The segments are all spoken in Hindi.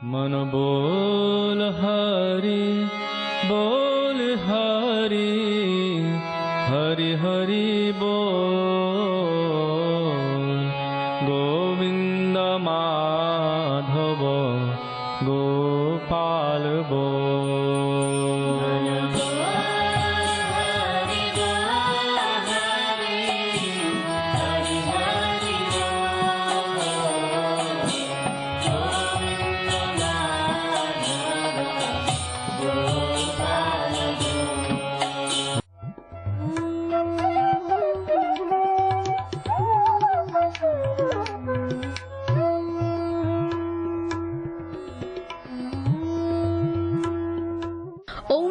मन बोल हरि हरि हरि बोल। गोविंद माधव गोपाल बोल।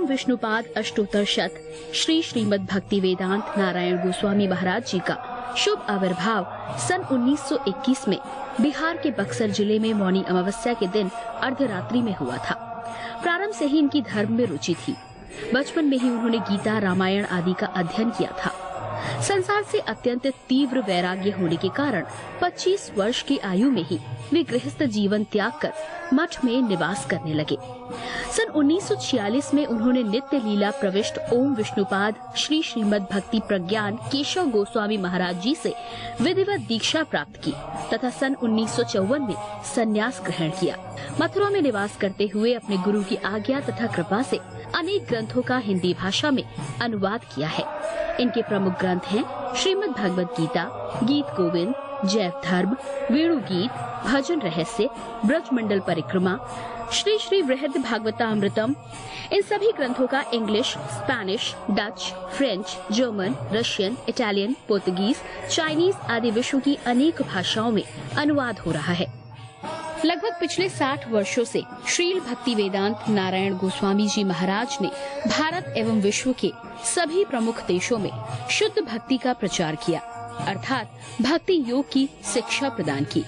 विष्णुपाद अष्टोत्तर शत श्री श्रीमद् भक्ति वेदांत नारायण गोस्वामी महाराज जी का शुभ आविर्भाव सन 1921 में बिहार के बक्सर जिले में मौनी अमावस्या के दिन अर्धरात्रि में हुआ था। प्रारंभ से ही इनकी धर्म में रुचि थी। बचपन में ही उन्होंने गीता, रामायण आदि का अध्ययन किया था। संसार से अत्यंत तीव्र वैराग्य होने के कारण 25 वर्ष की आयु में ही वे गृहस्थ जीवन त्याग कर मठ में निवास करने लगे। सन 1946 में उन्होंने नित्य लीला प्रविष्ट ओम विष्णुपाद श्री श्रीमद् भक्ति प्रज्ञान केशव गोस्वामी महाराज जी से विधिवत दीक्षा प्राप्त की तथा सन 1954 में संन्यास ग्रहण किया। मथुरा में निवास करते हुए अपने गुरु की आज्ञा तथा कृपा से अनेक ग्रंथों का हिंदी भाषा में अनुवाद किया है। इनके प्रमुख ग्रंथ हैं श्रीमद् भगवद गीता, गीत गोविंद, जैव धर्म, वेणु गीत, भजन रहस्य, ब्रजमंडल परिक्रमा, श्री श्री वृहद भागवतामृतम। इन सभी ग्रंथों का English, Spanish, Dutch, French, German, Russian, Italian, Portuguese, Chinese आदि विश्व की अनेक भाषाओं में अनुवाद हो रहा है। लगभग पिछले 60 वर्षों से श्रील भक्ति वेदांत नारायण गोस्वामी जी महाराज ने भारत एवं विश्व के सभी प्रमुख देशों में शुद्ध भक्ति का प्रचार किया, अर्थात भक्ति योग की शिक्षा प्रदान की।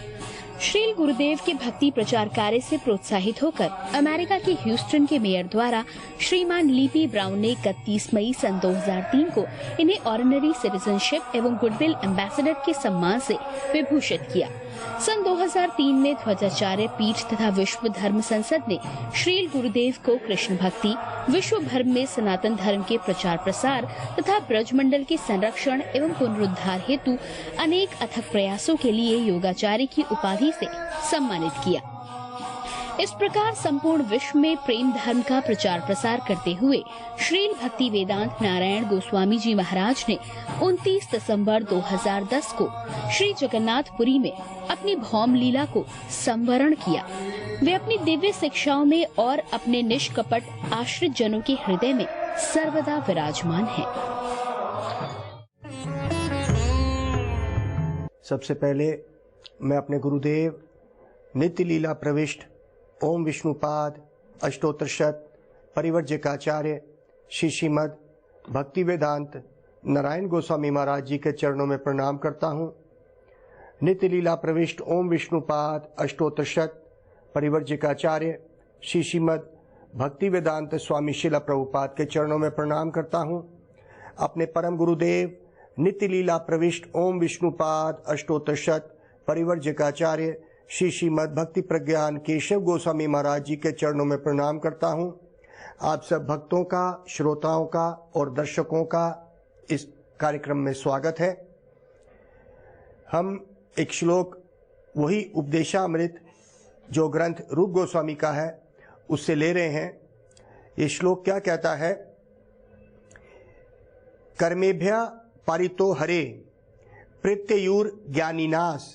श्रील गुरुदेव के भक्ति प्रचार कार्य से प्रोत्साहित होकर अमेरिका के ह्यूस्टन के मेयर द्वारा श्रीमान लीपी ब्राउन ने 31 मई सन 2003 को इन्हें ऑर्डिनरी सिटीजनशिप एवं गुडविल एम्बेसडर के सम्मान से विभूषित किया। सन 2003 में ध्वजाचार्य पीठ तथा विश्व धर्म संसद ने श्रील गुरुदेव को कृष्ण भक्ति, विश्व भर में सनातन धर्म के प्रचार प्रसार तथा ब्रजमंडल के संरक्षण एवं पुनरुद्धार हेतु अनेक अथक प्रयासों के लिए योगाचार्य की उपाधि से सम्मानित किया। इस प्रकार संपूर्ण विश्व में प्रेम धर्म का प्रचार प्रसार करते हुए श्रील भक्ति वेदांत नारायण गोस्वामी जी महाराज ने 29 दिसंबर 2010 को श्री जगन्नाथपुरी में अपनी भौम लीला को संवरण किया। वे अपनी दिव्य शिक्षाओं में और अपने निष्कपट आश्रित जनों के हृदय में सर्वदा विराजमान हैं। सबसे पहले मैं अपने गुरुदेव नित्य लीला प्रविष्ट ओम विष्णुपाद अष्टोत्तर शत परिवर्जकाचार्य श्री श्रीमद् भक्ति वेदांत नारायण गोस्वामी महाराज जी के चरणों में प्रणाम करता हूँ। नित्य लीला प्रविष्ट ओम विष्णुपाद अष्टोत्तर शत परिवर्जकाचार्य श्री श्रीमद् भक्ति वेदांत स्वामी शिला प्रभुपाद के चरणों में प्रणाम करता हूँ। अपने परम गुरुदेव नित्य लीला प्रविष्ट ओम विष्णुपाद अष्टोत्तर शत परिवर्जकाचार्य श्री श्रीमद् भक्ति प्रज्ञान केशव गोस्वामी महाराज जी के चरणों में प्रणाम करता हूँ। आप सब भक्तों का, श्रोताओं का और दर्शकों का इस कार्यक्रम में स्वागत है। हम एक श्लोक, वही उपदेशामृत जो ग्रंथ रूप गोस्वामी का है, उससे ले रहे हैं। ये श्लोक क्या कहता है? कर्मेभ्य पारितो हरे प्रत्ययुर ज्ञानिनाश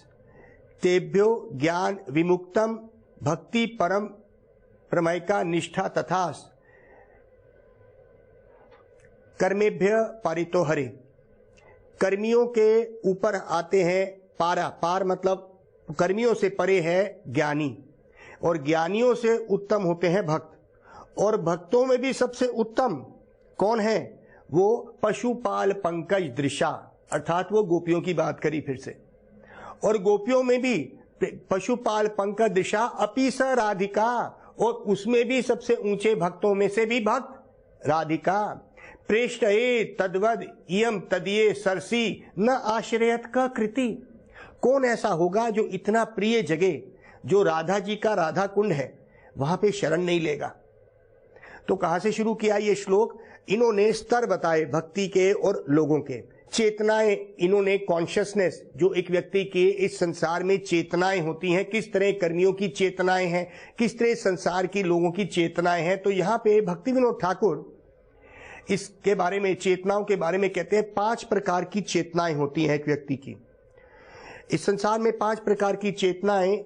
तेभ्यो ज्ञान विमुक्तम भक्ति परम प्रमयिका निष्ठा तथास। कर्मेभ्य पारितो हरे, कर्मियों के ऊपर आते हैं पारा, पार मतलब कर्मियों से परे है ज्ञानी, और ज्ञानियों से उत्तम होते हैं भक्त। और भक्तों में भी सबसे उत्तम कौन है? वो पशुपाल पंकज दृशा, अर्थात वो गोपियों की बात करी फिर से। और गोपियों में भी पशुपाल पंकज दिशा अपि स राधिका, और उसमें भी सबसे ऊंचे भक्तों में से भी भक्त राधिका। प्रेष्ठये तद्वद इयम तदीये सरसी न आश्रयत का कृति। कौन ऐसा होगा जो इतना प्रिय जगह, जो राधा जी का राधा कुंड है, वहां पे शरण नहीं लेगा। तो कहां से शुरू किया ये श्लोक? इन्होंने स्तर बताए भक्ति के और लोगों के, चेतनाएं, इन्होंने कॉन्शियसनेस जो एक व्यक्ति के इस संसार में चेतनाएं होती हैं, किस तरह कर्मियों की चेतनाएं हैं, किस तरह संसार की लोगों की चेतनाएं हैं। तो यहां पे भक्ति विनोद ठाकुर इसके बारे में, चेतनाओं के बारे में कहते हैं 5 प्रकार की चेतनाएं होती हैं एक व्यक्ति की। इस संसार में 5 प्रकार की चेतनाएं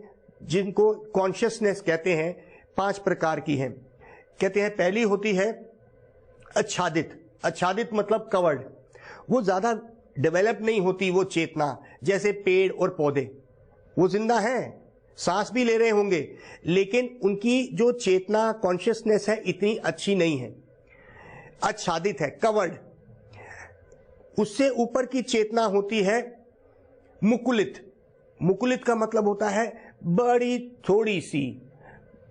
जिनको कॉन्शियसनेस कहते हैं 5 प्रकार की हैं। कहते हैं पहली होती है आच्छादित। आच्छादित मतलब कवर्ड, वो ज्यादा डेवलप नहीं होती वो चेतना, जैसे पेड़ और पौधे, वो जिंदा हैं, सांस भी ले रहे होंगे, लेकिन उनकी जो चेतना कॉन्शियसनेस है इतनी अच्छी नहीं है, आच्छादित है, कवर्ड। उससे ऊपर की चेतना होती है मुकुलित। मुकुलित का मतलब होता है बड़ी थोड़ी सी,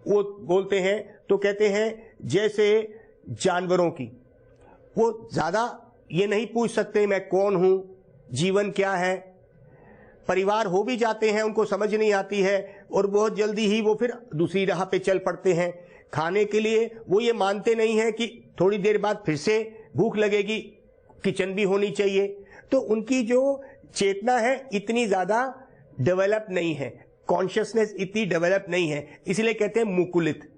वो बोलते हैं तो कहते हैं जैसे जानवरों की, वो ज्यादा ये नहीं पूछ सकते मैं कौन हूं, जीवन क्या है, परिवार हो भी जाते हैं उनको समझ नहीं आती है और बहुत जल्दी ही वो फिर दूसरी राह पे चल पड़ते हैं। खाने के लिए वो ये मानते नहीं है कि थोड़ी देर बाद फिर से भूख लगेगी, किचन भी होनी चाहिए। तो उनकी जो चेतना है इतनी ज्यादा डेवलप नहीं है, कॉन्शियसनेस इतनी डेवलप नहीं है, इसलिए कहते हैं मुकुलित।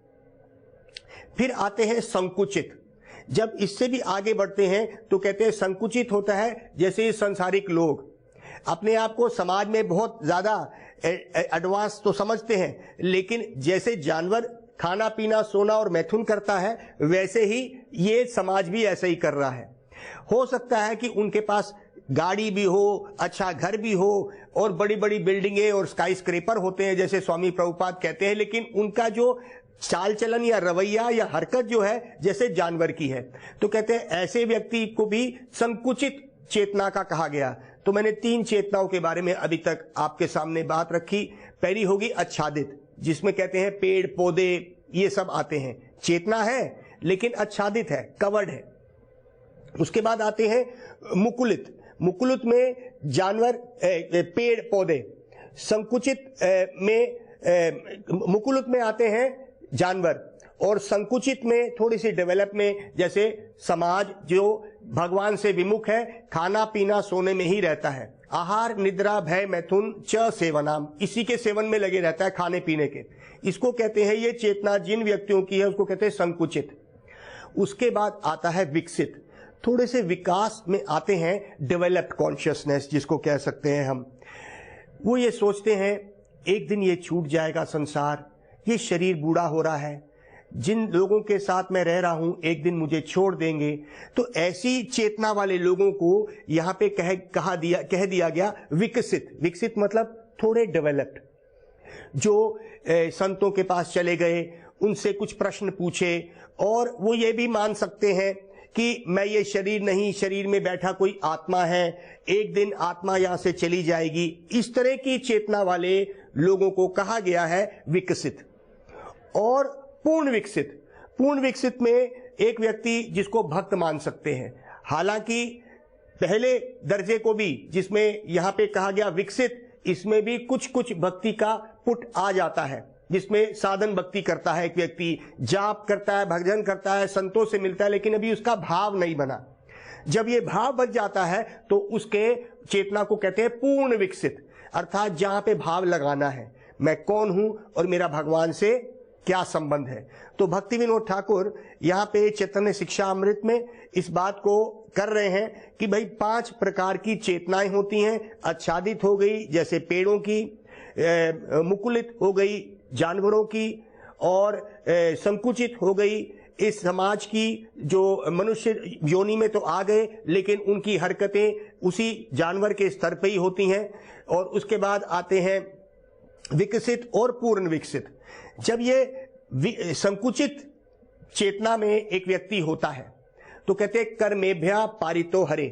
फिर आते हैं संकुचित। जब इससे भी आगे बढ़ते हैं तो कहते हैं संकुचित होता है जैसे संसारिक लोग अपने आप को समाज में बहुत ज्यादा एडवांस तो समझते हैं, लेकिन जैसे जानवर खाना पीना सोना और मैथुन करता है वैसे ही ये समाज भी ऐसे ही कर रहा है। हो सकता है कि उनके पास गाड़ी भी हो, अच्छा घर भी हो और बड़ी बड़ी बिल्डिंगें और स्काई स्क्रेपर होते हैं जैसे स्वामी प्रभुपाद कहते हैं, लेकिन उनका जो चाल चलन या रवैया या हरकत जो है जैसे जानवर की है। तो कहते हैं ऐसे व्यक्ति को भी संकुचित चेतना का कहा गया। तो मैंने 3 चेतनाओं के बारे में अभी तक आपके सामने बात रखी। पहली होगी आच्छादित, जिसमें कहते हैं पेड़ पौधे ये सब आते हैं, चेतना है लेकिन आच्छादित है, कवर्ड है। उसके बाद आते हैं मुकुलित। मुकुलित में जानवर, पेड़ पौधे। संकुचित में, मुकुलित में आते हैं जानवर और संकुचित में थोड़ी सी डेवलप में जैसे समाज जो भगवान से विमुख है, खाना पीना सोने में ही रहता है, आहार निद्रा भय मैथुन च सेवनाम, इसी के सेवन में लगे रहता है, खाने पीने के। इसको कहते हैं, ये चेतना जिन व्यक्तियों की है उसको कहते हैं संकुचित। उसके बाद आता है विकसित, थोड़े से विकास में आते हैं, डेवलप्ड कॉन्शियसनेस जिसको कह सकते हैं हम। वो ये सोचते हैं एक दिन ये छूट जाएगा संसार, ये शरीर बूढ़ा हो रहा है, जिन लोगों के साथ मैं रह रहा हूं एक दिन मुझे छोड़ देंगे। तो ऐसी चेतना वाले लोगों को यहां पे कह दिया गया विकसित। विकसित मतलब थोड़े डेवलप्ड, जो संतों के पास चले गए, उनसे कुछ प्रश्न पूछे और वो ये भी मान सकते हैं कि मैं ये शरीर नहीं, शरीर में बैठा कोई आत्मा है, एक दिन आत्मा यहां से चली जाएगी। इस तरह की चेतना वाले लोगों को कहा गया है विकसित। और पूर्ण विकसित, पूर्ण विकसित में एक व्यक्ति जिसको भक्त मान सकते हैं, हालांकि पहले दर्जे को भी जिसमें यहां पे कहा गया विकसित, इसमें भी कुछ कुछ भक्ति का पुट आ जाता है, जिसमें साधन भक्ति करता है एक व्यक्ति, जाप करता है, भजन करता है, संतों से मिलता है, लेकिन अभी उसका भाव नहीं बना। जब ये भाव बन जाता है तो उसके चेतना को कहते हैं पूर्ण विकसित, अर्थात जहां पे भाव लगाना है, मैं कौन हूं और मेरा भगवान से क्या संबंध है। तो भक्ति विनोद ठाकुर यहाँ पे चैतन्य शिक्षा अमृत में इस बात को कर रहे हैं कि भाई 5 प्रकार की चेतनाएं होती हैं। आच्छादित हो गई जैसे पेड़ों की, मुकुलित हो गई जानवरों की, और संकुचित हो गई इस समाज की, जो मनुष्य योनि में तो आ गए लेकिन उनकी हरकतें उसी जानवर के स्तर पे ही होती हैं। और उसके बाद आते हैं विकसित और पूर्ण विकसित। जब ये संकुचित चेतना में एक व्यक्ति होता है तो कहते हैं कर्मेभ्या पारितो हरे।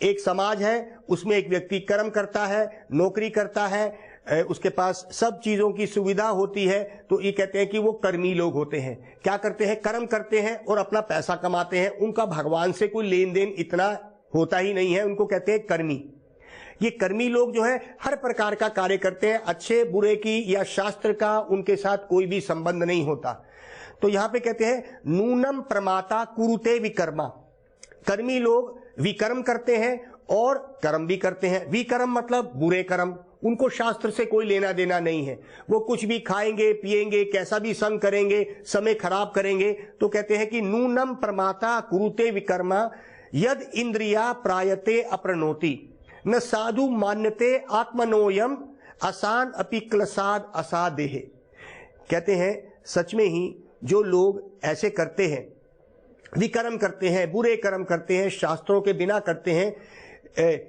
एक समाज है, उसमें एक व्यक्ति कर्म करता है, नौकरी करता है, उसके पास सब चीजों की सुविधा होती है, तो ये कहते हैं कि वो कर्मी लोग होते हैं। क्या करते हैं? कर्म करते हैं और अपना पैसा कमाते हैं, उनका भगवान से कोई लेन देन इतना होता ही नहीं है, उनको कहते हैं कर्मी। ये कर्मी लोग जो है हर प्रकार का कार्य करते हैं, अच्छे बुरे की या शास्त्र का उनके साथ कोई भी संबंध नहीं होता। तो यहां पे कहते हैं नूनम प्रमाता कुरुते विकर्मा, कर्मी लोग विकर्म करते हैं और कर्म भी करते हैं। विकर्म मतलब बुरे कर्म, उनको शास्त्र से कोई लेना देना नहीं है, वो कुछ भी खाएंगे पिएंगे, कैसा भी संग करेंगे, समय खराब करेंगे। तो कहते हैं कि नूनम प्रमाता कुरुते विकर्मा यद इंद्रिया प्रायते अप्रणोति न साधु मान्यते आत्मनोयम असान अपि क्लसाद असादेह। कहते हैं सच में ही जो लोग ऐसे करते हैं, विकर्म करते हैं, बुरे कर्म करते हैं, शास्त्रों के बिना करते हैं,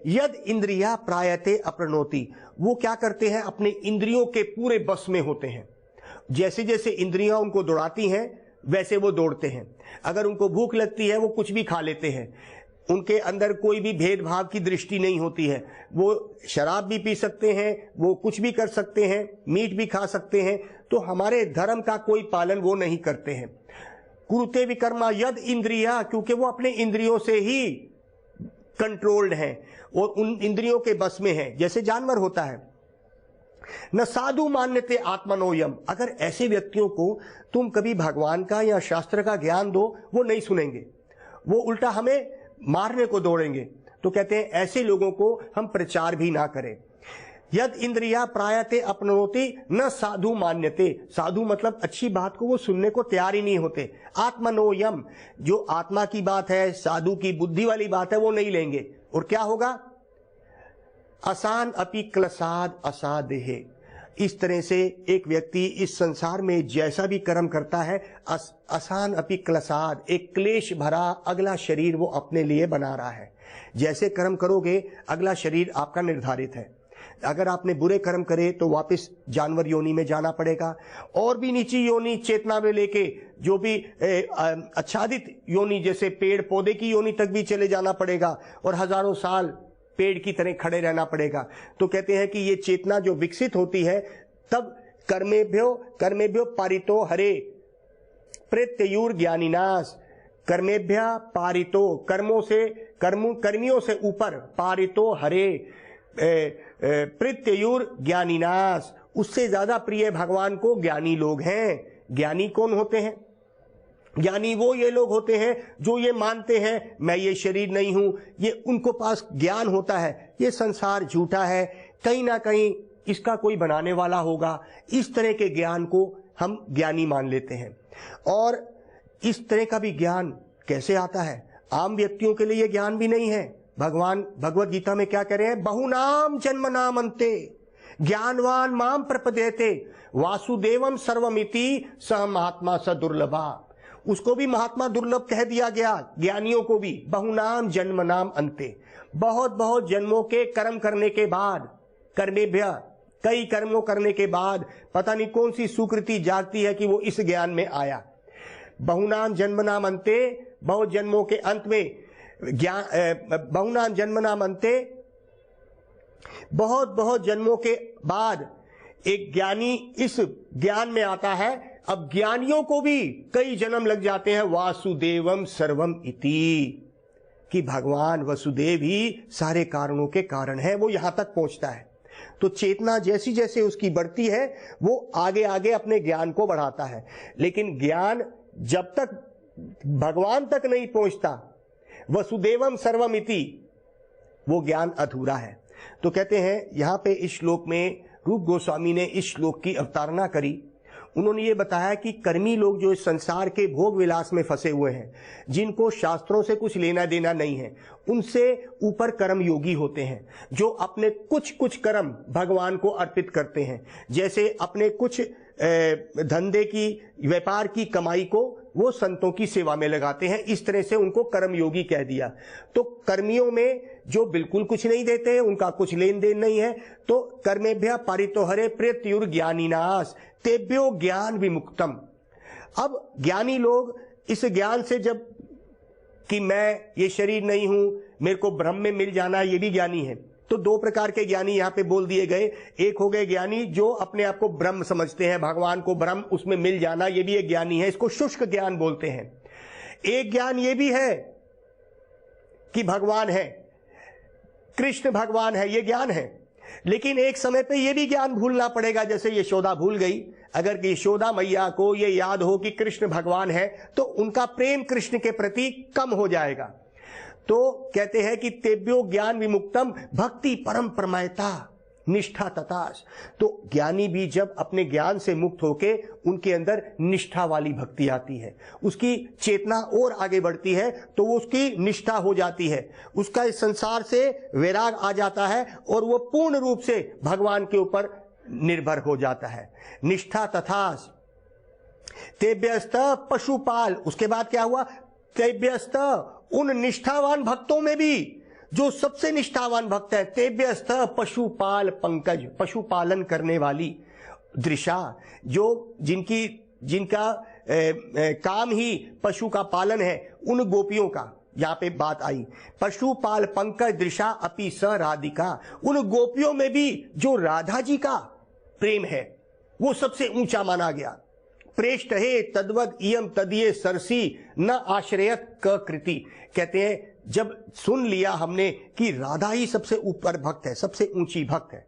यद इंद्रिया प्रायते अप्रणोति, वो क्या करते हैं, अपने इंद्रियों के पूरे बस में होते हैं। जैसे जैसे इंद्रियां उनको दौड़ाती हैं वैसे वो दौड़ते हैं। अगर उनको भूख लगती है वो कुछ भी खा लेते हैं, उनके अंदर कोई भी भेदभाव की दृष्टि नहीं होती है। वो शराब भी पी सकते हैं, वो कुछ भी कर सकते हैं, मीट भी खा सकते हैं। तो हमारे धर्म का कोई पालन वो नहीं करते हैं। कुरुते विकर्मा यद इंद्रिया, क्योंकि वो अपने इंद्रियों से ही कंट्रोल्ड हैं और उन इंद्रियों के बस में है, जैसे जानवर होता है। न साधु मान्यते आत्मनोयम, अगर ऐसे व्यक्तियों को तुम कभी भगवान का या शास्त्र का ज्ञान दो वो नहीं सुनेंगे, वो उल्टा हमें मारने को दौड़ेंगे। तो कहते हैं ऐसे लोगों को हम प्रचार भी ना करें। यद इंद्रिया प्रायते अपनोति न साधु मान्यते, साधु मतलब अच्छी बात को वो सुनने को तैयार ही नहीं होते। आत्मनोयम, जो आत्मा की बात है, साधु की बुद्धि वाली बात है, वो नहीं लेंगे। और क्या होगा, असान अपि क्लसाद असादेह। इस तरह से एक व्यक्ति इस संसार में जैसा भी कर्म करता है, आसान अपि क्लसाद, एक क्लेश भरा अगला शरीर वो अपने लिए बना रहा है। जैसे कर्म करोगे अगला शरीर आपका निर्धारित है। अगर आपने बुरे कर्म करे तो वापस जानवर योनि में जाना पड़ेगा, और भी नीची योनि चेतना में लेके जो भी आच्छादित योनि जैसे पेड़ पौधे की योनि तक भी चले जाना पड़ेगा, और हजारों साल पेड़ की तरह खड़े रहना पड़ेगा। तो कहते हैं कि ये चेतना जो विकसित होती है तब कर्मेभ्यो पारितो हरे प्रत्युर ज्ञानिनाश, कर्मेभ्य पारितो, कर्मों से कर्मियों से ऊपर, पारितो हरे प्रत्युर ज्ञानिनाश, उससे ज्यादा प्रिय भगवान को ज्ञानी लोग हैं। ज्ञानी कौन होते हैं, ज्ञानी वो ये लोग होते हैं जो ये मानते हैं मैं ये शरीर नहीं हूं, ये उनको पास ज्ञान होता है ये संसार झूठा है, कहीं ना कहीं इसका कोई बनाने वाला होगा। इस तरह के ज्ञान को हम ज्ञानी मान लेते हैं। और इस तरह का भी ज्ञान कैसे आता है, आम व्यक्तियों के लिए ये ज्ञान भी नहीं है। भगवान भगवत गीता में क्या कह रहे हैं, बहुनाम जन्म नाम अंते ज्ञानवान माम प्रपद्यते वासुदेवम सर्वमिति स महात्मा स दुर्लभा। उसको भी महात्मा दुर्लभ कह दिया गया, ज्ञानियों को भी। बहुनाम जन्म नाम अंते, बहुत बहुत जन्मों के कर्म करने के बाद, कर्मेभ्य कई कर्मों करने के बाद पता नहीं कौन सी सुकृति जागती है कि वो इस ज्ञान में आया। बहुनाम जन्म नाम अंते, बहुत जन्मों के अंत में बहुनाम जन्म नाम अंते, बहुत बहुत जन्मों के बाद एक ज्ञानी इस ज्ञान में आता है। अब ज्ञानियों को भी कई जन्म लग जाते हैं। वासुदेवम सर्वम इति, कि भगवान वसुदेव ही सारे कारणों के कारण है, वो यहां तक पहुंचता है। तो चेतना जैसी जैसे उसकी बढ़ती है वो आगे आगे अपने ज्ञान को बढ़ाता है। लेकिन ज्ञान जब तक भगवान तक नहीं पहुंचता, वसुदेवम सर्वमिति, वो ज्ञान अधूरा है। तो कहते हैं यहां पे इस श्लोक में रूप गोस्वामी ने इस श्लोक की अवतारणा करी। उन्होंने ये बताया कि कर्मी लोग जो इस संसार के भोग विलास में फंसे हुए हैं, जिनको शास्त्रों से कुछ लेना देना नहीं है, उनसे ऊपर कर्म योगी होते हैं, जो अपने कुछ कुछ कर्म भगवान को अर्पित करते हैं। जैसे अपने कुछ धंधे की, व्यापार की कमाई को वो संतों की सेवा में लगाते हैं। इस तरह से उनको कर्म योगी कह दिया। तो कर्मियों में जो बिल्कुल कुछ नहीं देते हैं, उनका कुछ लेन देन नहीं है, तो कर्मेभ्य पारितो हरे प्रत्युर ज्ञानिनाश तेभ्यो ज्ञान विमुक्तम। अब ज्ञानी लोग इस ज्ञान से जब कि मैं ये शरीर नहीं हूं, मेरे को ब्रह्म में मिल जाना, ये भी ज्ञानी है। तो दो प्रकार के ज्ञानी यहां पे बोल दिए गए। एक हो गए ज्ञानी जो अपने आप को ब्रह्म समझते हैं, भगवान को ब्रह्म उसमें मिल जाना, ये भी एक ज्ञानी है, इसको शुष्क ज्ञान बोलते हैं। एक ज्ञान ये भी है कि भगवान है, कृष्ण भगवान है, ये ज्ञान है। लेकिन एक समय पे ये भी ज्ञान भूलना पड़ेगा, जैसे यशोदा भूल गई। अगर यशोदा मैया को ये याद हो कि कृष्ण भगवान है तो उनका प्रेम कृष्ण के प्रति कम हो जाएगा। तो कहते हैं कि तेभ्यो ज्ञान विमुक्तम भक्ति परम परमयता निष्ठा ततास। तो ज्ञानी भी जब अपने ज्ञान से मुक्त होके उनके अंदर निष्ठा वाली भक्ति आती है, उसकी चेतना और आगे बढ़ती है, तो वो उसकी निष्ठा हो जाती है, उसका इस संसार से वैराग आ जाता है और वो पूर्ण रूप से भगवान के ऊपर निर्भर हो जाता है। निष्ठा तथास तेभ्यस्त पशुपाल। उसके बाद क्या हुआ? तेभ्यस्त उन निष्ठावान भक्तों में भी जो सबसे निष्ठावान भक्त है, तेभ्यस्त पशुपाल पंकज, पशुपालन करने वाली दृशा, जो जिनका काम ही पशु का पालन है, उन गोपियों का यहाँ पे बात आई। पशुपाल पंकज दृशा अपि स राधिका, उन गोपियों में भी जो राधा जी का प्रेम है वो सबसे ऊंचा माना गया। प्रेष्ठ है तद्वद इयम तदीय सरसी न आश्रयत क कृति। कहते हैं जब सुन लिया हमने कि राधा ही सबसे ऊपर भक्त है, सबसे ऊंची भक्त है,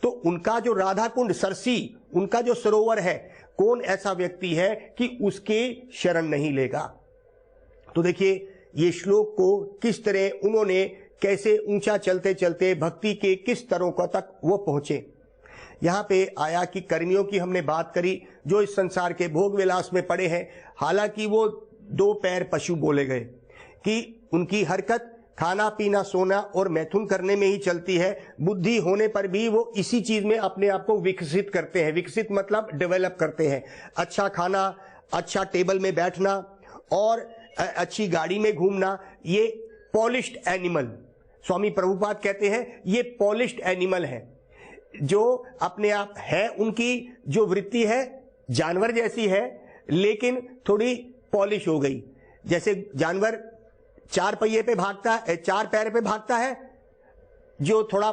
तो उनका जो राधा कुंड सरसी, उनका जो सरोवर है, कौन ऐसा व्यक्ति है कि उसके शरण नहीं लेगा। तो देखिए ये श्लोक को किस तरह उन्होंने, कैसे ऊंचा चलते चलते भक्ति के किस स्तरों तक वो पहुंचे। यहाँ पे आया कि कर्मियों की हमने बात करी जो इस संसार के भोग विलास में पड़े हैं। हालांकि वो दो पैर पशु बोले गए कि उनकी हरकत खाना पीना सोना और मैथुन करने में ही चलती है। बुद्धि होने पर भी वो इसी चीज में अपने आप को विकसित करते हैं। विकसित मतलब डेवलप करते हैं। अच्छा खाना, अच्छा टेबल में बैठना और अच्छी गाड़ी में घूमना, ये पॉलिश्ड एनिमल, स्वामी प्रभुपाद कहते हैं ये पॉलिश्ड एनिमल है, जो अपने आप है, उनकी जो वृत्ति है जानवर जैसी है लेकिन थोड़ी पॉलिश हो गई। जैसे जानवर चार पहिए पे भागता है, चार पैर पे भागता है, जो थोड़ा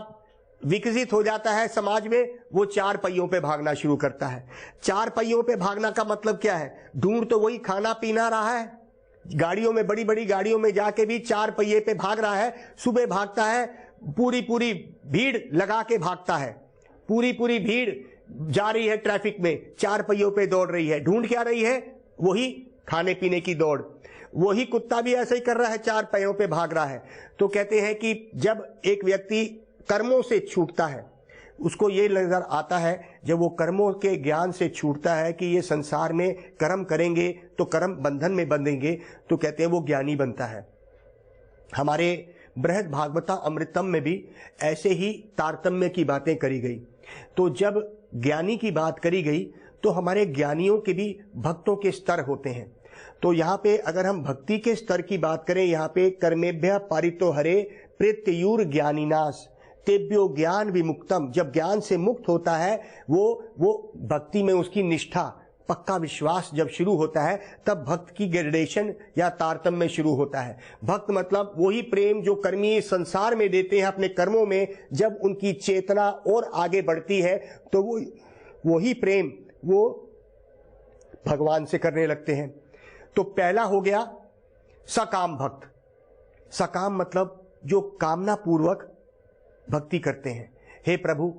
विकसित हो जाता है समाज में वो चार पहियों पे भागना शुरू करता है। चार पहियों पे भागना का मतलब क्या है? ढूंढ तो वही खाना पीना रहा है, गाड़ियों में, बड़ी बड़ी गाड़ियों में जाके भी चार पहिए पे भाग रहा है। सुबह भागता है, पूरी पूरी भीड़ लगा के भागता है, पूरी पूरी भीड़ जा रही है ट्रैफिक में, चार पहियों पे दौड़ रही है। ढूंढ क्या रही है? वही खाने पीने की दौड़। वही कुत्ता भी ऐसे ही कर रहा है, चार पहियों पे भाग रहा है। तो कहते हैं कि जब एक व्यक्ति कर्मों से छूटता है, उसको ये नजर आता है, जब वो कर्मों के ज्ञान से छूटता है कि ये संसार में कर्म करेंगे तो कर्म बंधन में बंधेंगे, तो कहते हैं वो ज्ञानी बनता है। हमारे बृहद भागवता अमृतम में भी ऐसे ही तारतम्य की बातें करी गई। तो जब ज्ञानी की बात करी गई तो हमारे ज्ञानियों के भी भक्तों के स्तर होते हैं। तो यहाँ पे अगर हम भक्ति के स्तर की बात करें, यहाँ पे कर्मेभ्य पारितो हरे प्रत्युर ज्ञानिनाश तेभ्यो ज्ञान विमुक्तम। जब ज्ञान से मुक्त होता है वो भक्ति में उसकी निष्ठा, पक्का विश्वास जब शुरू होता है, तब भक्त की ग्रेडेशन या तारतम्य शुरू होता है। भक्त मतलब वही प्रेम जो कर्मी संसार में देते हैं अपने कर्मों में, जब उनकी चेतना और आगे बढ़ती है तो वही प्रेम वो भगवान से करने लगते हैं। तो पहला हो गया सकाम भक्त। सकाम मतलब जो कामना पूर्वक भक्ति करते हैं। हे प्रभु,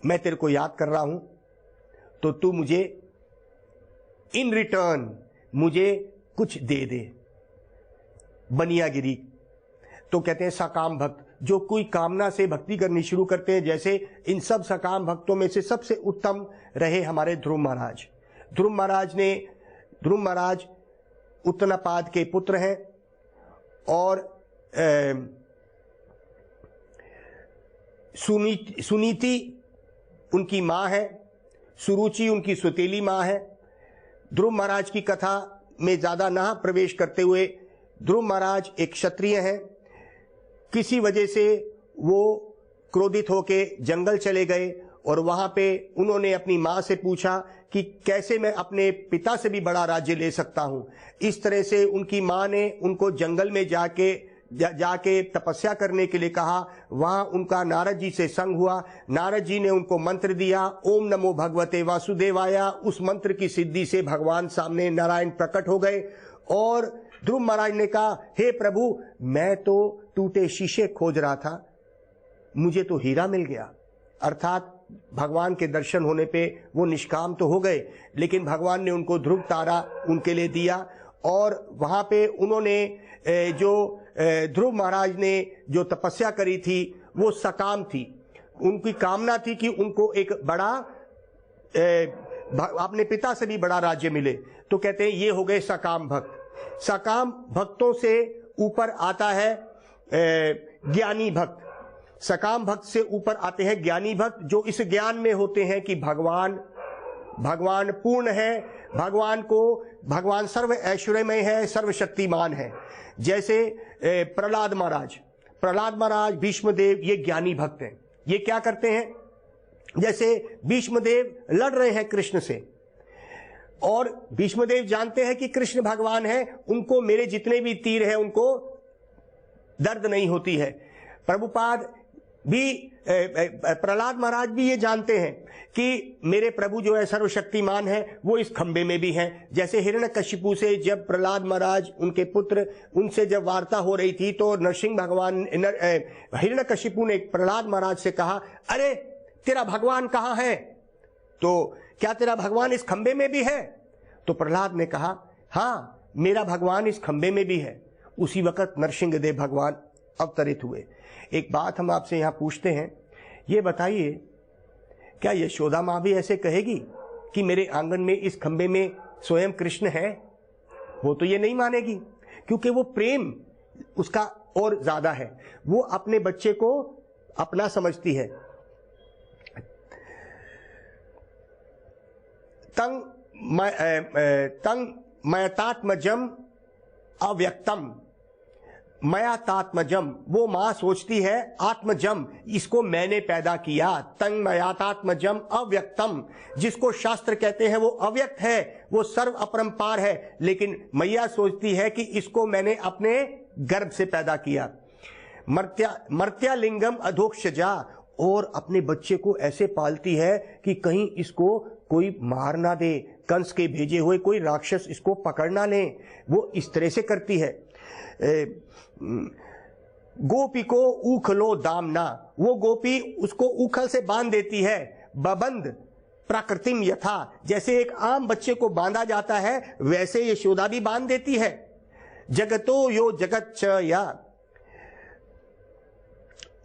मैं तेरे को याद कर रहा हूं, तो तू मुझे इन रिटर्न मुझे कुछ दे दे, बनियागिरी। तो कहते हैं सकाम भक्त, जो कोई कामना से भक्ति करनी शुरू करते हैं। जैसे इन सब सकाम भक्तों में से सबसे उत्तम रहे हमारे ध्रुव महाराज। ध्रुव महाराज उत्तनापाद के पुत्र हैं और सुनीति उनकी माँ है, सुरुचि उनकी सुतीली माँ है। ध्रुव महाराज की कथा में ज्यादा ना प्रवेश करते हुए, ध्रुव महाराज एक क्षत्रिय हैं। किसी वजह से वो क्रोधित होके जंगल चले गए और वहां पे उन्होंने अपनी माँ से पूछा कि कैसे मैं अपने पिता से भी बड़ा राज्य ले सकता हूं। इस तरह से उनकी माँ ने उनको जंगल में जाके तपस्या करने के लिए कहा। वहां उनका नारद जी से संग हुआ। नारद जी ने उनको मंत्र दिया, ओम नमो भगवते वासुदेवाय। उस मंत्र की सिद्धि से भगवान सामने नारायण प्रकट हो गए और ध्रुव महाराज ने कहा, हे प्रभु, मैं तो टूटे शीशे खोज रहा था, मुझे तो हीरा मिल गया। अर्थात भगवान के दर्शन होने पे वो निष्काम तो हो गए, लेकिन भगवान ने उनको ध्रुव तारा उनके लिए दिया। और वहां पे उन्होंने जो ध्रुव महाराज ने जो तपस्या करी थी वो सकाम थी। उनकी कामना थी कि उनको एक बड़ा अपने पिता से भी बड़ा राज्य मिले। तो कहते हैं ये हो गए सकाम भक्त। सकाम भक्तों से ऊपर आता है ज्ञानी भक्त। सकाम भक्त से ऊपर आते हैं ज्ञानी भक्त, जो इस ज्ञान में होते हैं कि भगवान पूर्ण है, भगवान सर्व ऐश्वर्यमय है, सर्वशक्तिमान है। जैसे प्रहलाद महाराज, भीष्मदेव, ये ज्ञानी भक्त हैं। ये क्या करते हैं, जैसे भीष्मदेव लड़ रहे हैं कृष्ण से, और भीष्मदेव जानते हैं कि कृष्ण भगवान है, उनको मेरे जितने भी तीर हैं उनको दर्द नहीं होती है। प्रभुपाद भी, प्रहलाद महाराज भी ये जानते हैं कि मेरे प्रभु जो है सर्वशक्तिमान है, वो इस खंबे में भी हैं। जैसे हिरण्यकशिपु से जब प्रहलाद महाराज, उनके पुत्र, उनसे जब वार्ता हो रही थी तो नरसिंह भगवान, हिरण्यकशिपु ने प्रहलाद महाराज से कहा, अरे तेरा भगवान कहाँ है? तो क्या तेरा भगवान इस खंबे में भी है? तो प्रहलाद ने कहा, हाँ, मेरा भगवान इस खंबे में भी है। उसी वक्त नरसिंहदेव भगवान अवतरित हुए। एक बात हम आपसे यहां पूछते हैं, ये बताइए, क्या यशोदा माँ भी ऐसे कहेगी कि मेरे आंगन में इस खंबे में स्वयं कृष्ण है? वो तो ये नहीं मानेगी, क्योंकि वो प्रेम उसका और ज्यादा है। वो अपने बच्चे को अपना समझती है। तंग मयतात्मजम अव्यक्तम, मयातात्मजम, वो मां सोचती है आत्मजम, इसको मैंने पैदा किया। तंग मयातात्मजम अव्यक्तम, जिसको शास्त्र कहते हैं वो अव्यक्त है, वो सर्व अपरंपार है, लेकिन मैया सोचती है कि इसको मैंने अपने गर्भ से पैदा किया। मर्त्यालिंगम अधोक्षजा, और अपने बच्चे को ऐसे पालती है कि कहीं इसको कोई मार ना दे, कंस के भेजे हुए कोई राक्षस इसको पकड़ ना ले, वो इस तरह से करती है। गोपी को उखलो दामना, वो गोपी उसको उखल से बांध देती है। बबंद प्रकृतिम यथा, जैसे एक आम बच्चे को बांधा जाता है वैसे यशोदा भी बांध देती है। जगतो यो जगत च या,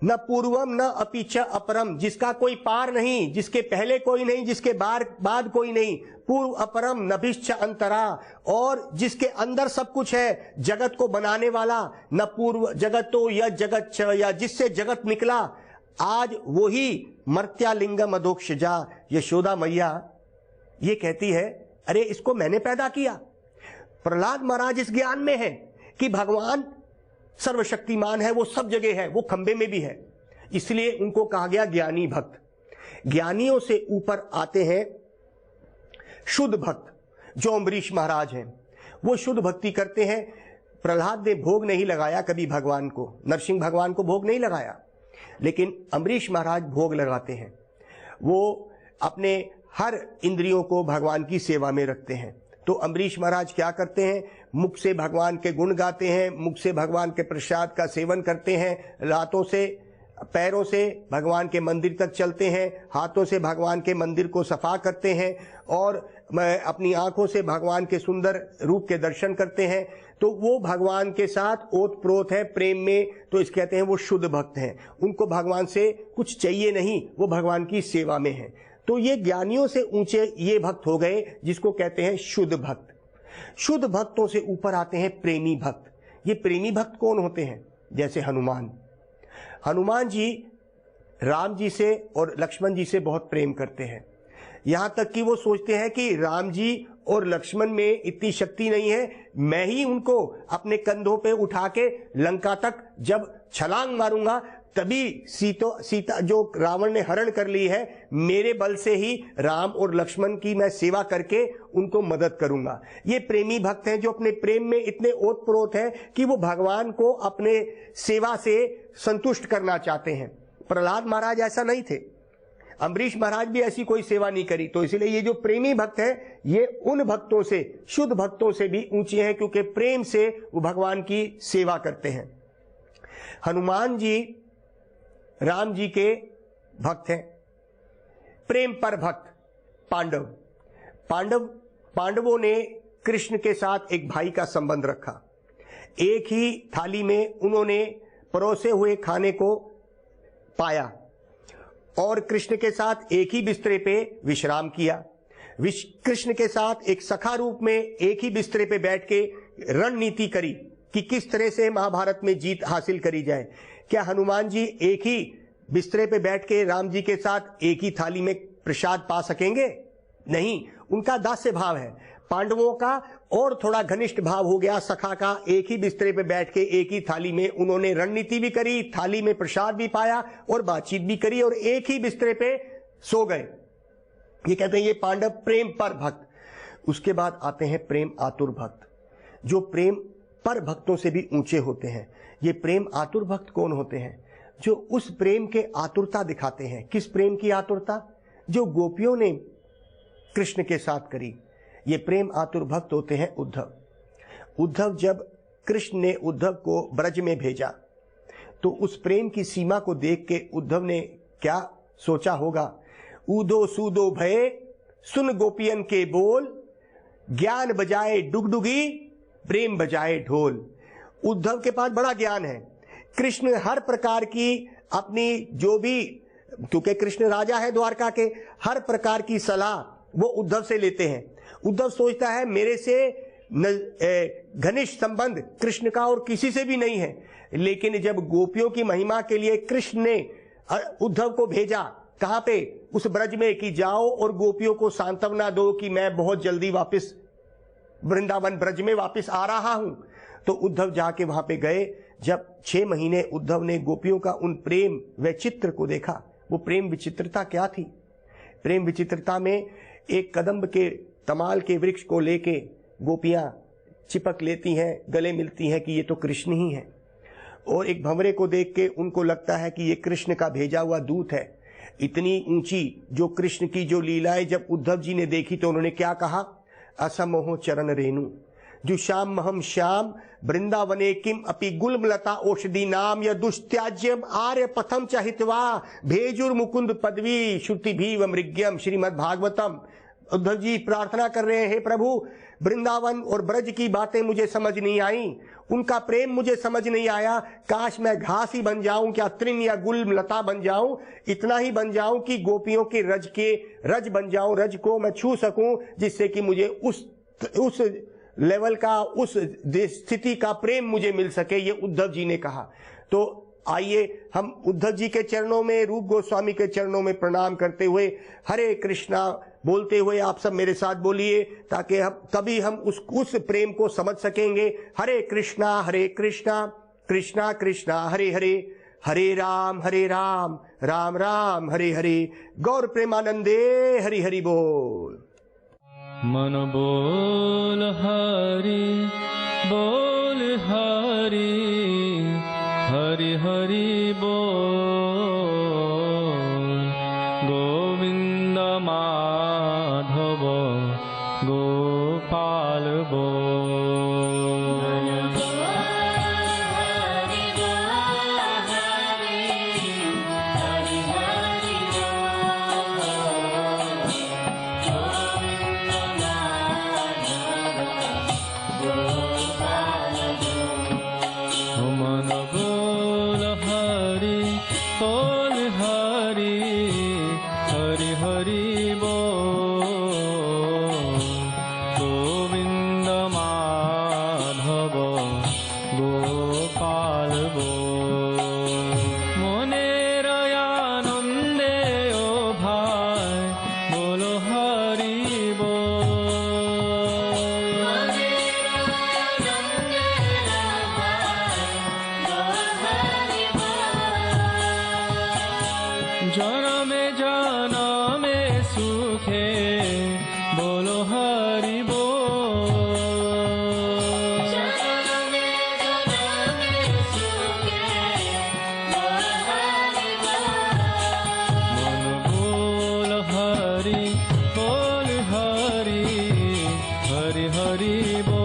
न पूर्वम न अपि च अपरम, जिसका कोई पार नहीं, जिसके पहले कोई नहीं, जिसके बाद कोई नहीं। पूर्व अपरम नभिश्च अंतरा, और जिसके अंदर सब कुछ है, जगत को बनाने वाला। न पूर्व जगतो या जगत च या, जिससे जगत निकला, आज वही मर्त्यालिंगम अधोक्षजा। यशोदा मैया ये कहती है, अरे इसको मैंने पैदा किया। प्रहलाद महाराज इस ज्ञान में है कि भगवान सर्वशक्तिमान है, वो सब जगह है, वो खंबे में भी है, इसलिए उनको कहा गया ज्ञानी भक्त। ज्ञानियों से ऊपर आते हैं शुद्ध भक्त, जो अम्बरीश महाराज हैं। वो शुद्ध भक्ति करते हैं। प्रहलाद ने भोग नहीं लगाया कभी भगवान को, नरसिंह भगवान को भोग नहीं लगाया, लेकिन अम्बरीश महाराज भोग लगाते हैं। वो अपने हर इंद्रियों को भगवान की सेवा में रखते हैं। तो अम्बरीश महाराज क्या करते हैं, मुख से भगवान के गुण गाते हैं, मुख से भगवान के प्रसाद का सेवन करते हैं, लातों से पैरों से भगवान के मंदिर तक चलते हैं, हाथों से भगवान के मंदिर को सफा करते हैं, और अपनी आंखों से भगवान के सुंदर रूप के दर्शन करते हैं। तो वो भगवान के साथ ओत प्रोत है प्रेम में, तो इस कहते हैं वो शुद्ध भक्त हैं। उनको भगवान से कुछ चाहिए नहीं, वो भगवान की सेवा में है। तो ये ज्ञानियों से ऊंचे ये भक्त हो गए, जिसको कहते हैं शुद्ध भक्त। शुद्ध भक्तों से ऊपर आते हैं प्रेमी भक्त। ये प्रेमी भक्त कौन होते हैं? जैसे हनुमान जी राम जी से और लक्ष्मण जी से बहुत प्रेम करते हैं, यहां तक कि वो सोचते हैं कि राम जी और लक्ष्मण में इतनी शक्ति नहीं है, मैं ही उनको अपने कंधों पे उठा के लंका तक जब छलांग मारूंगा, तभी सीता जो रावण ने हरण कर ली है, मेरे बल से ही राम और लक्ष्मण की मैं सेवा करके उनको मदद करूंगा। ये प्रेमी भक्त हैं, जो अपने प्रेम में इतने ओतप्रोत हैं कि वो भगवान को अपने सेवा से संतुष्ट करना चाहते हैं। प्रहलाद महाराज ऐसा नहीं थे। अम्बरीश महाराज भी ऐसी कोई सेवा नहीं करी। तो इसलिए ये जो प्रेमी भक्त है ये उन भक्तों से, शुद्ध भक्तों से भी ऊंचे हैं, क्योंकि प्रेम से वो भगवान की सेवा करते हैं। हनुमान जी राम जी के भक्त हैं, प्रेम पर भक्त पांडवों ने कृष्ण के साथ एक भाई का संबंध रखा। एक ही थाली में उन्होंने परोसे हुए खाने को पाया और कृष्ण के साथ एक ही बिस्तरे पे विश्राम किया। कृष्ण के साथ एक सखा रूप में एक ही बिस्तरे पे बैठ के रणनीति करी कि किस तरह से महाभारत में जीत हासिल करी जाए। क्या हनुमान जी एक ही बिस्तरे पे बैठ के राम जी के साथ एक ही थाली में प्रसाद पा सकेंगे? नहीं, उनका दास्य भाव है। पांडवों का और थोड़ा घनिष्ठ भाव हो गया, सखा का। एक ही बिस्तरे पे बैठ के एक ही थाली में उन्होंने रणनीति भी करी, थाली में प्रसाद भी पाया और बातचीत भी करी और एक ही बिस्तरे पे सो गए। ये कहते हैं ये पांडव प्रेम पर भक्त। उसके बाद आते हैं प्रेम आतुर भक्त, जो प्रेम पर भक्तों से भी ऊंचे होते हैं। ये प्रेम आतुर भक्त कौन होते हैं? जो उस प्रेम के आतुरता दिखाते हैं। किस प्रेम की आतुरता? जो गोपियों ने कृष्ण के साथ करी। ये प्रेम आतुर भक्त होते हैं उद्धव। जब कृष्ण ने उद्धव को ब्रज में भेजा तो उस प्रेम की सीमा को देख के उद्धव ने क्या सोचा होगा? ऊदो सूदो भय सुन गोपियन के बोल, ज्ञान बजाए डुगडुगी प्रेम बजाए ढोल। उद्धव के पास बड़ा ज्ञान है। कृष्ण हर प्रकार की अपनी जो भी, क्योंकि कृष्ण राजा है द्वारका के, हर प्रकार की सलाह वो उद्धव से लेते हैं। उद्धव सोचता है मेरे से घनिष्ठ संबंध कृष्ण का और किसी से भी नहीं है। लेकिन जब गोपियों की महिमा के लिए कृष्ण ने उद्धव को भेजा, कहां पे? उस ब्रज में, कि जाओ और गोपियों को सांत्वना दो कि मैं बहुत जल्दी वापस वृंदावन ब्रज में वापस आ रहा हूं। तो उद्धव जाके वहां पे गए। जब 6 महीने उद्धव ने गोपियों का उन प्रेम वैचित्र को देखा, वो प्रेम विचित्रता क्या थी? प्रेम विचित्रता में एक कदम्ब के तमाल के वृक्ष को लेके गोपियां चिपक लेती हैं, गले मिलती हैं कि ये तो कृष्ण ही है। और एक भंवरे को देख के उनको लगता है कि ये कृष्ण का भेजा हुआ दूत है। इतनी ऊंची जो कृष्ण की जो लीलाएं जब उद्धव जी ने देखी तो उन्होंने क्या कहा? असमोह चरण रेणु जो श्याम महम श्याम वृंदावने किम अपि गुलमलता औषधि नाम या दुष्त्याज्यम आर्य पथम चहितवा भेजुर मुकुंद पदवी श्रुति भी मृग्यम। श्रीमद् भागवतम। उद्धव जी प्रार्थना कर रहे हैं, हे प्रभु, वृंदावन और ब्रज की बातें मुझे समझ नहीं आई, उनका प्रेम मुझे समझ नहीं आया। काश मैं घास ही बन जाऊं, क्या तृण या गुल लता बन जाऊं, इतना ही बन जाऊं कि गोपियों के रज बन जाऊं, रज को मैं छू सकूं, जिससे कि मुझे उस लेवल का, उस स्थिति का प्रेम मुझे मिल सके। ये उद्धव जी ने कहा। तो आइए हम उद्धव जी के चरणों में, रूप गोस्वामी के चरणों में प्रणाम करते हुए हरे कृष्णा बोलते हुए आप सब मेरे साथ बोलिए, ताकि तभी हम उस प्रेम को समझ सकेंगे। हरे कृष्णा कृष्णा कृष्णा हरे हरे, हरे राम राम राम हरे हरे। गौर प्रेमानंदे हरि हरि बोल। मन बोल हरि हरि हरि बोल। गोविंद माधव गोपाल बोल। मन बोल हरि हरि हरि बोल। गोविंद हरि बोल